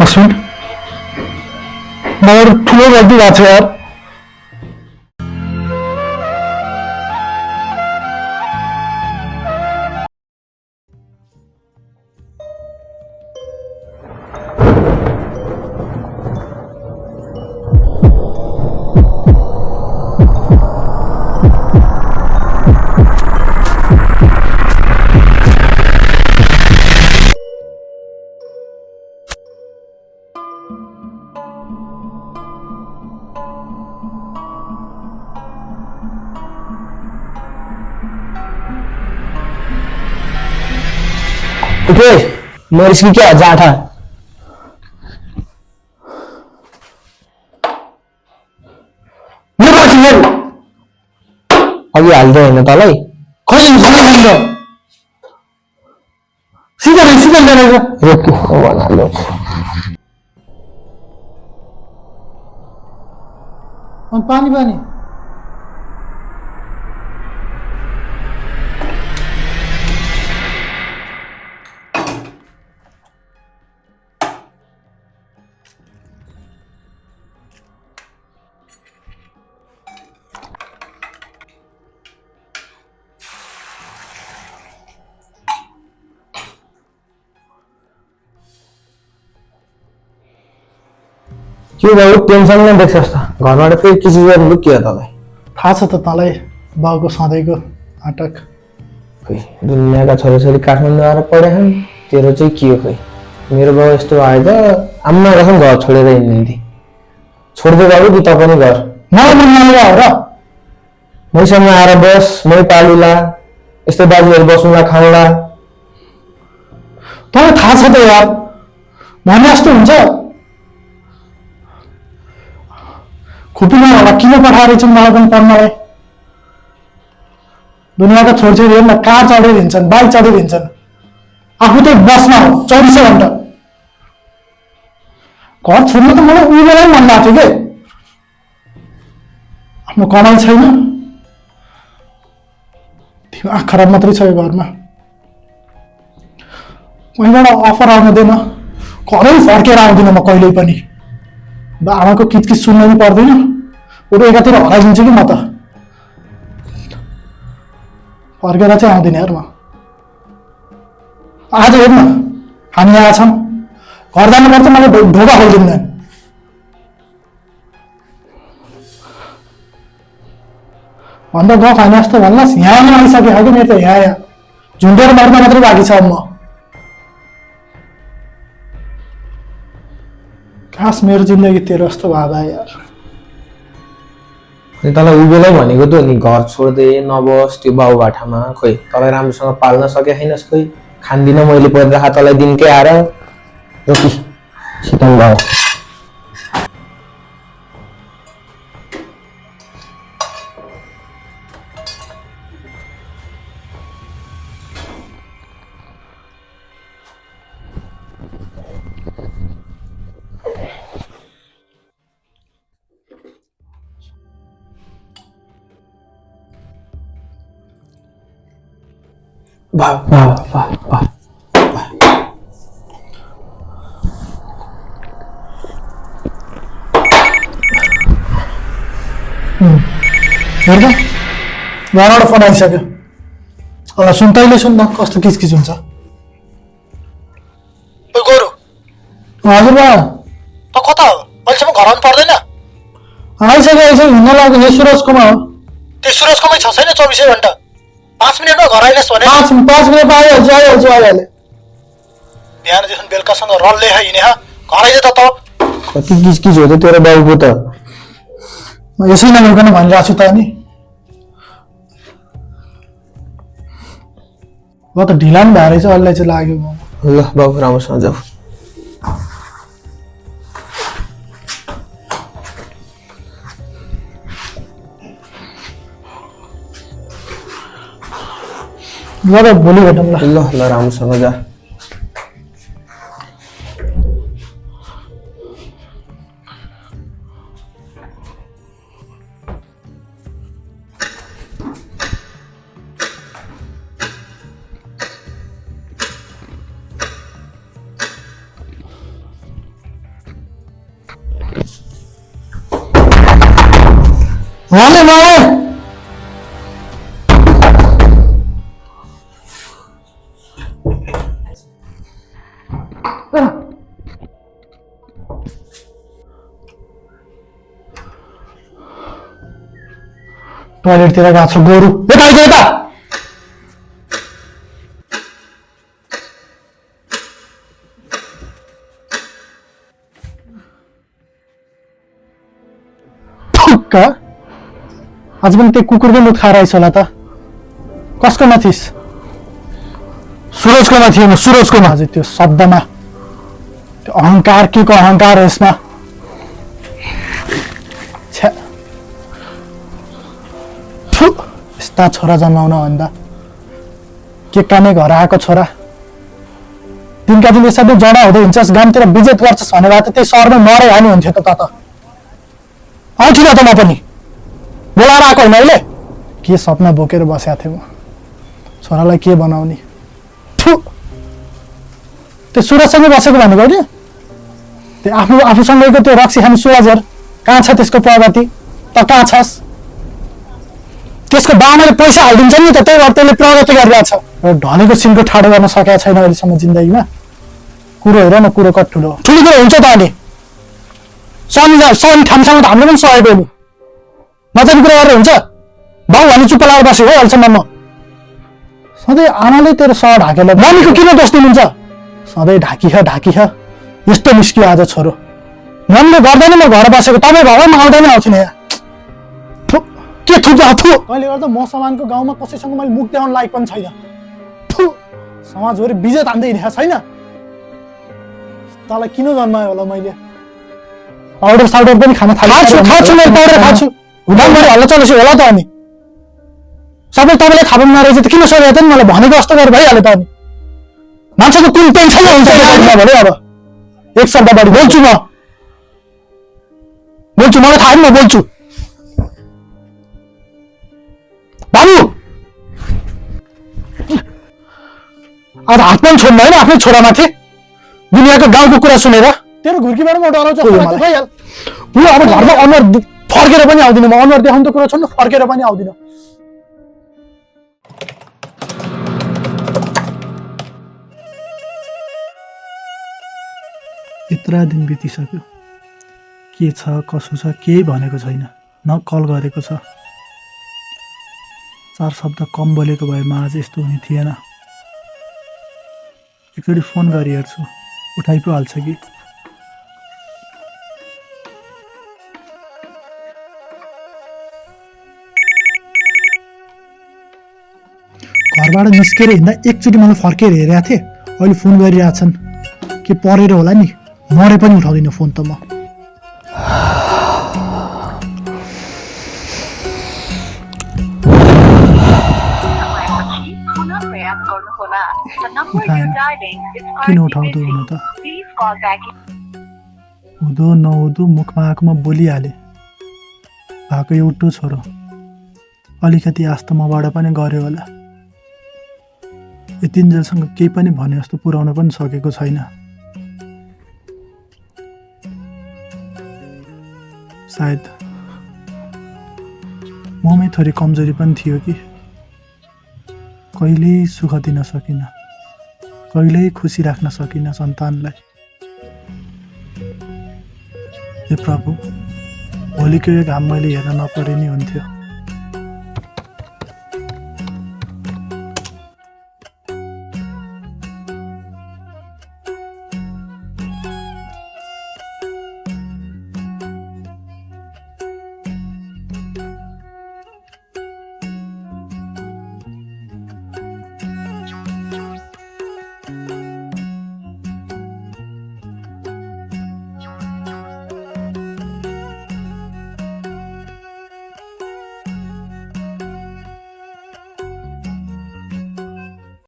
सुन मगर ठुलो गल्ती भएको छ यार। ओके मैं इसकी क्या जाठा अघि हाल्दै होइन तँलाई पानी पानी के भयो टेन्सन नै देख्छस् त घरबाट फेरि के चिज गर्नु के हो तँलाई थाहा छ त तँलाई बाउको सधैँको नाटक खोइ दुनियाँका छोराछोरी काठमाडौँ आएर पढाएछन् तेरो चाहिँ के हो खोइ मेरो बाउ यस्तो आयो त आम्मा कसम घर छोडेर हिँड्ने छोड्दै बाबु कि त पनि घर हो र मैसँग आएर बस मै पालुला यस्तो दाजुहरू बसौँला खाउँला तँलाई थाहा छ त यार भने जस्तो हुन्छ खुपीमा होला किन पठाएर छन् मलाई पनि पढ्नलाई दुनियाँका छोरछोरीहरू कार चढेर हिँड्छन् बाइक चढेर हिँड्छन् आफू त बसमा हो 24 घण्टा घर छोड्नु त मलाई उही बेला मन लाग्थ्यो के आफ्नो कमाइ छैन दिमाग खराब मात्रै छ यो घरमा कहीँबाट अफर आउँदैन घरै फर्केर आउँदिनँ म कहिल्यै पनि आमाको किचकिच सुन्न नि पर्दैन उठो एकातिर हराइदिन्छु कि म त फर्केर चाहिँ आउँदिनँ यार म आज हेर्न हामी यहाँ छौँ घर जानुपर्छ मलाई ढोका खोलिदिन्न भन्दा गफ हाने जस्तो भन्नुहोस् यहाँ आइसक्यो कि मेरो त यहाँ झुन्डेर मर्न मात्रै बाँकी छ म खास मेरो जिन्दगी तेरो जस्तो भए यार तँलाई उही बेलै भनेको त नि घर छोड्दै नबस त्यो बाउभाटामा खोइ तँलाई राम्रोसँग पाल्न सके छैनस् खोइ खान्दिनँ मैले परिरहेको तँलाई दिनकै आएर रोकी शीतल भयो वाह वाह वाह वाह हेर्दा घरबाट फोन आइसक्यो होला सुन तैँले सुन न कस्तो किचकिच हुन्छ गोरु हजुर बा त कता हो अहिलेसम्म घर आउनु पर्दैन आइसक्यो हिँड्न लाग्यो यो सुरजकोमा हो त्यो सुरजकोमै छ छैन 24 घण्टा 5 मिनटमा घर आइलेस् भने 5 मिनटमा आइहाल्छु आइहाले बिहानदेखि बेलुकासँग रल्ले हिँडे घर आइज त कति किचकिच हो त तेरो बाउको त म यसै नभइकन भनिरहेको छु त नि म त ढिला पनि भएर चाहिँ अल्लाह चाहिँ लाग्यो म ल बाबु राम्रोसँग जाऊ ल भोलि भेटौँ ल ल ल राम्रोसँग जा रले मारे टोयलेटतिर गएको छ गोरु यता आइज यता ठुक्क आज पनि त्यो कुकुरको मुख खाएर आइस होला त कसकोमा थिइस् सुरजकोमा थिएन सुरजकोमा हजुर त्यो शब्दमा त्यो अहङ्कार के को अहङ्कार हो यसमा छ्या थु, यस्ता छोरा जन्माउन भन्दा के कामे घर आएको छोरा दिनका दिन यसरी जडा हुँदै हिँड्छस् गाउँतिर बिजेत गर्छस् भने भए त त्यही सहरमा मरै हानि हुन्थ्यो त आउँथिन त म पनि बोलाएर आएको होइन अहिले के सपना बोकेर बसेको थिएँ म छोरालाई के बनाउने थु त्यो सुरजसँगै बसेको भनेको होइन त्यो आफूसँगैको त्यो रक्सी खाने सुरजहरू कहाँ छ त्यसको प्रगति त कहाँ छस् त्यसको बाबाले पैसा हालिदिन्छ नि त त्यही भएर त्यसले प्रगति गरिरहेछ ढलेको सिनको ठाडो गर्न सकेको छैन अहिलेसम्म जिन्दगीमा कुरो हेर न कुरो कति ठुलो ठुलो कुरो हुन्छ त अनि सनी ठामसँग त हाम्रो पनि सहेको नि नजाने कुरा गरेर हुन्छ बाउ भने चुप्प लगाएर बसेको हो अहिलेसम्म म सधैँ आमाले तेरो सह ढाकेर मम्मीको किन दोष दिनुहुन्छ सधैँ ढाकी यस्तो निस्कियो आज छोरो मम्मीले गर्दा नि म घर बसेको तपाईँ भए म आउँदा नि आउँथिन यहाँ के थुप्रो थु कहिले गर्दा म समानको गाउँमा कसैसँग मैले मुख देखाउन लायक पनि छैन थु समाजभरि बिजे तान्दै हिँडेको छैन तँलाई किन जन्मायो होला मैले पाउडर साउडर पनि खान थाल्छु मैले पाउडर खान्छु हुँदाखेरि हल्ला चलेछु होला त अनि सबै तपाईँले थाहा पनि नरहेछ त किन सोधेको त नि मलाई भनेको जस्तो गरेर भइहाल्यो त अनि मान्छेको कुन टेन्सन हुन्छ भने अब एक शब्द बढी बोल्छु मलाई थाहा म बोल्छु बाबु आज हात पनि छोड्नु होइन आफ्नै छोरामाथि दुनियाँको गाउँको कुरा सुनेर तेरो घुर्कीबाट म डराउँछु भइहाल म अब घरमा अनुहार फर्केर पनि आउँदिनँ म अनुहार देखाउनु त कुरा छोड्नु फर्केर पनि आउँदिनँ यत्रा दिन बितिसक्यो के छ कसो छ केही भनेको छैन न कल गरेको छ 4 शब्द कम बोलेको भएमा आज यस्तो हुने थिएन एकचोटि फोन गरी हेर्छु उठाइ पो हाल्छ कि घरबाट निस्केर हिँड्दा एकचोटि मलाई फर्केर हेरेका थिएँ अहिले फोन गरिरहेछन् के परेर होला नि मरे पनि उठाउँदिनँ फोन त म किन उठाउँदो हुनु त हुँदो नहुँदो मुखमा आएकोमा बोलिहाले भएको एउटो छोरो अलिकति आश त मबाट पनि गर्यो होला यतिन्जेलसँग केही पनि भने जस्तो पुर्याउन पनि सकेको छैन सायद ममै थोरै कमजोरी पनि थियो कि कहिल्यै सुख दिन सकिन कहिल्यै खुसी राख्न सकिन सन्तानलाई हे प्रभु भोलिको यो घाम मैले हेर्न नपरे नि हुन्थ्यो